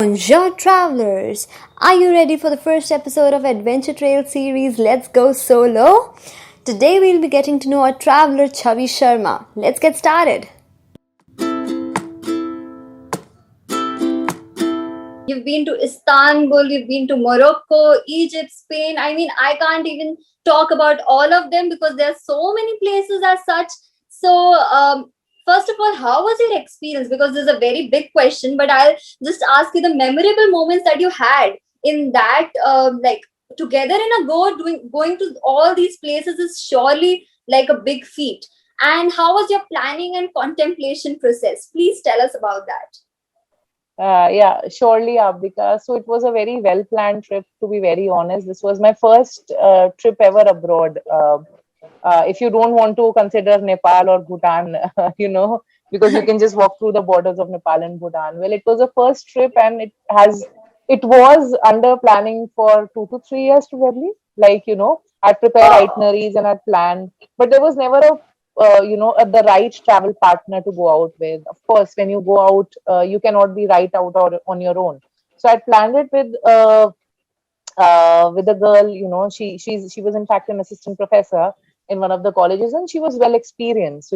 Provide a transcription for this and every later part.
Bonjour, travelers! Are you ready for the first episode of Adventure Trail series Let's Go Solo? Today we'll be getting to know our traveler Chhavi Sharma. Let's get started. You've been to Istanbul, you've been to Morocco, Egypt, Spain. I mean, I can't even talk about all of them because there are so many places as such. So, first of all, how was your experience? Because this is a very big question, but I'll just ask you the memorable moments that you had in that, like together in a go, going to all these places is surely like a big feat. And how was your planning and contemplation process? Please tell us about that. Yeah, surely, Aabdika. So it was a very well-planned trip, to be very honest. This was my first trip ever abroad. If you don't want to consider Nepal or Bhutan, because you can just walk through the borders of Nepal and Bhutan. Well, it was a first trip, and it was under planning for 2 to 3 years probably. I'd prepared itineraries and I'd planned, but there was never the right travel partner to go out with. Of course, when you go out, you cannot be right out or on your own. So I planned it with a girl. She was in fact an assistant professor in one of the colleges, and she was well experienced. So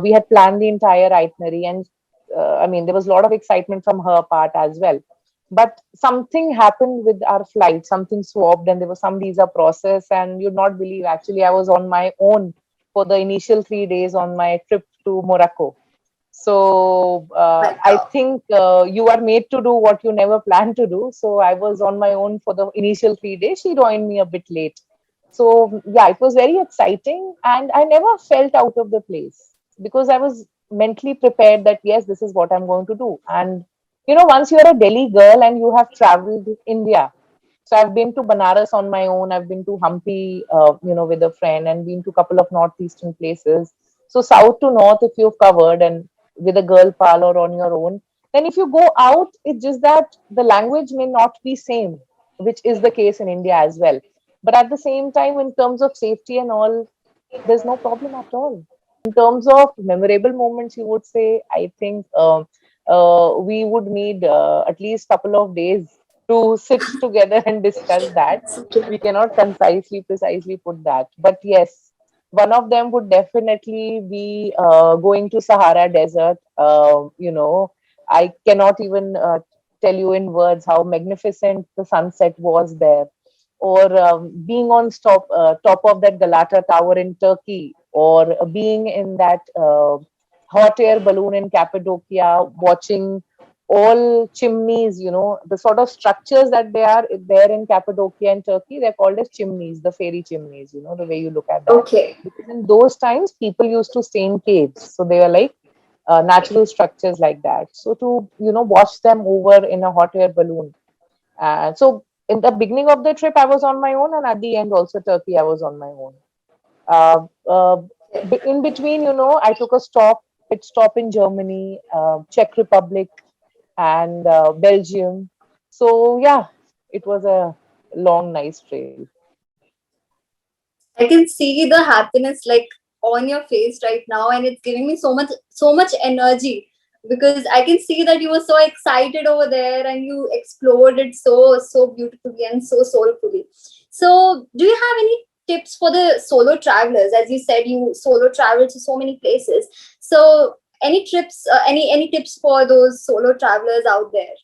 we had planned the entire itinerary, and I mean there was a lot of excitement from her part as well. But something happened with our flight. Something swapped, and there was some visa process. And you'd not believe, actually, I was on my own for the initial 3 days on my trip to Morocco. So I think you are made to do what you never planned to do. So I was on my own for the initial 3 days. She joined me a bit late. So yeah, it was very exciting, and I never felt out of the place because I was mentally prepared that yes, this is what I'm going to do. And once you're a Delhi girl and you have traveled India, so I've been to Banaras on my own. I've been to Hampi, with a friend, and been to a couple of northeastern places. So south to north, if you've covered, and with a girl pal or on your own, then if you go out, it's just that the language may not be same, which is the case in India as well. But at the same time, in terms of safety and all, there's no problem at all. In terms of memorable moments, you would say, I think we would need at least couple of days to sit together and discuss that. We cannot precisely put that. But yes, one of them would definitely be going to Sahara Desert. I cannot even tell you in words how magnificent the sunset was there, or being on top of that Galata Tower in Turkey, or being in that hot air balloon in Cappadocia, watching all chimneys, the sort of structures that they are there in Cappadocia and Turkey, they're called as chimneys, the fairy chimneys, the way you look at that. Okay. Because in those times, people used to stay in caves. So they were like natural structures like that. So to, watch them over in a hot air balloon. So in the beginning of the trip, I was on my own, and at the end, also Turkey, I was on my own. Uh, uh, in between, I took a pit stop in Germany, Czech Republic, and Belgium. So yeah, it was a long, nice trail. I can see the happiness like on your face right now, and it's giving me so much energy because I can see that you were so excited over there and you explored it so beautifully and so soulfully. So, do you have any tips for the solo travelers? As you said, you solo travel to so many places. So, any trips, any tips for those solo travelers out there?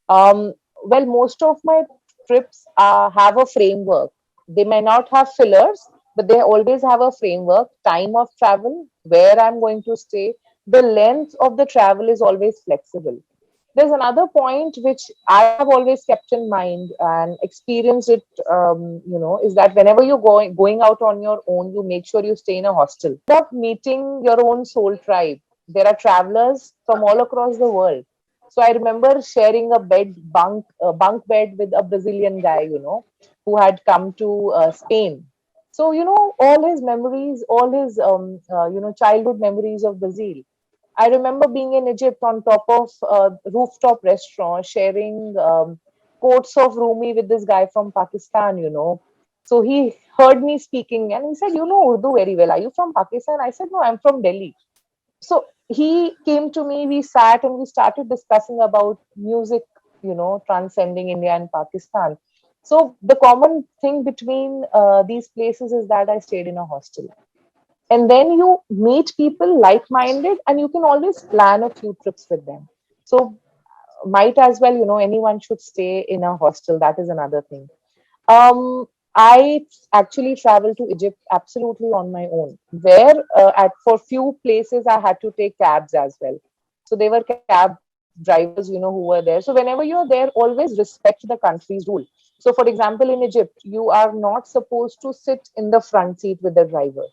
Well, most of my trips have a framework. They may not have fillers, but they always have a framework, time of travel, where I'm going to stay. The length of the travel is always flexible. There's another point which I have always kept in mind and experienced it, is that whenever you're going out on your own, you make sure you stay in a hostel. Of meeting your own soul tribe. There are travelers from all across the world. So I remember sharing a bunk bed with a Brazilian guy, who had come to Spain. So all his memories, all his childhood memories of Brazil. I remember being in Egypt on top of a rooftop restaurant, sharing quotes of Rumi with this guy from Pakistan. So he heard me speaking and he said, "You know Urdu very well. Are you from Pakistan?" I said, "No, I'm from Delhi." So he came to me, we sat and we started discussing about music, transcending India and Pakistan. So the common thing between these places is that I stayed in a hostel. And then you meet people like minded and you can always plan a few trips with them. So might as well, anyone should stay in a hostel. That is another thing. I actually traveled to Egypt absolutely on my own, where at for few places I had to take cabs as well. So they were cab drivers, who were there. So whenever you're there, always respect the country's rule. So for example, in Egypt, you are not supposed to sit in the front seat with the driver.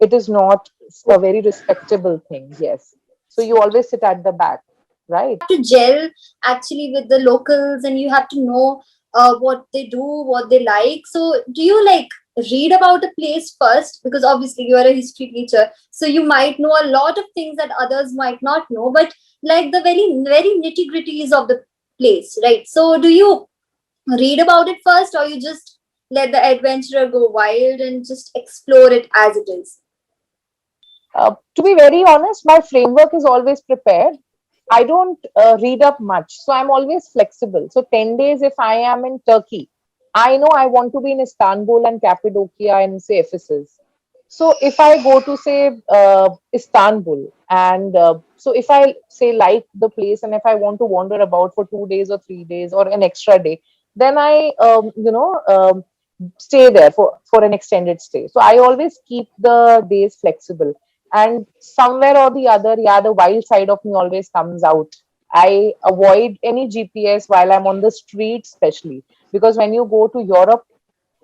It is not a very respectable thing. Yes. So you always sit at the back, right? To gel actually with the locals, and you have to know what they do, what they like. So do you like read about a place first, because obviously you are a history teacher, so you might know a lot of things that others might not know, but like the very nitty gritties of the place, right? So do you read about it first, or you just let the adventurer go wild and just explore it as it is? To be very honest, my framework is always prepared. I don't read up much, so I'm always flexible. So 10 days, if I am in Turkey, I know I want to be in Istanbul and Cappadocia and say Ephesus. So if I go to say Istanbul, and so if I say like the place, and if I want to wander about for 2 days or 3 days or an extra day, then I stay there for an extended stay. So I always keep the days flexible, and somewhere or the other, yeah, the wild side of me always comes out. I avoid any GPS while I'm on the street, especially because when you go to Europe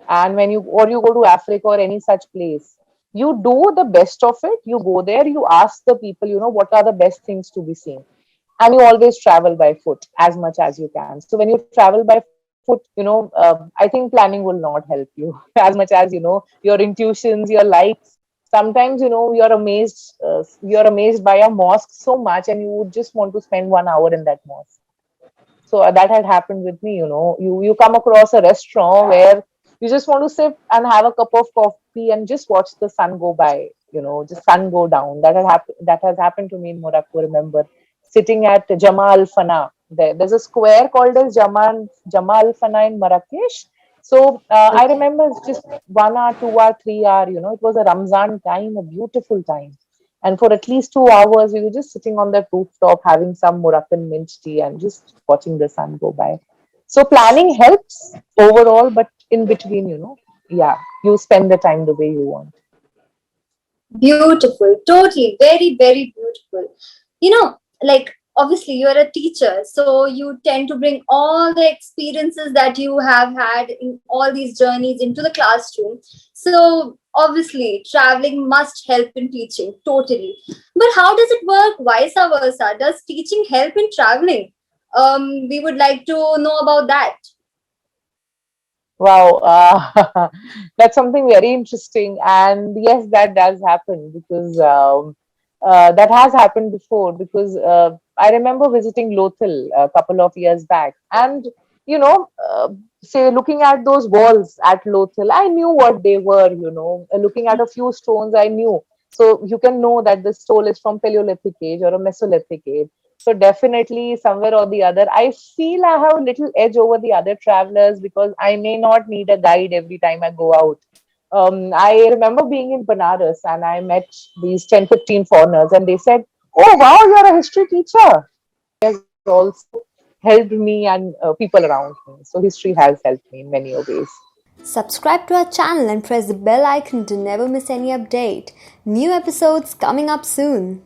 and when you go to Africa or any such place, you do the best of it. You go there, you ask the people, what are the best things to be seen, and you always travel by foot as much as you can. So when you travel by foot, I think planning will not help you as much as your intuitions, your likes. Sometimes you're amazed by a mosque so much, and you would just want to spend 1 hour in that mosque. So that had happened with me. You come across a restaurant where you just want to sit and have a cup of coffee and just watch the sun go by. Just sun go down. That has happened to me in Morocco. Remember sitting at Jama Al Fana. There's a square called as Jama Al Fana in Marrakesh. So I Okay. remember it's just 1 hour, 2 hour, 3 hour. It was a Ramzan time, a beautiful time. And for at least 2 hours, we were just sitting on that rooftop having some Moroccan mint tea and just watching the sun go by. So planning helps overall, but in between, yeah, you spend the time the way you want. Beautiful, totally, very, very beautiful. Like obviously you're a teacher, so you tend to bring all the experiences that you have had in all these journeys into the classroom. So obviously traveling must help in teaching, totally. But how does it work vice versa? Does teaching help in traveling? We would like to know about that. Wow, that's something very interesting. And yes, that does happen because that has happened before. Because I remember visiting Lothal a couple of years back, and say looking at those walls at Lothal, I knew what they were. Looking at a few stones, I knew. So you can know that the stone is from Paleolithic age or a Mesolithic age. So definitely somewhere or the other, I feel I have a little edge over the other travelers because I may not need a guide every time I go out. I remember being in Banaras and I met these 10, 15 foreigners and they said, "Oh, wow, you're a history teacher." Has also helped me and people around me. So history has helped me in many ways. Subscribe to our channel and press the bell icon to never miss any update. New episodes coming up soon.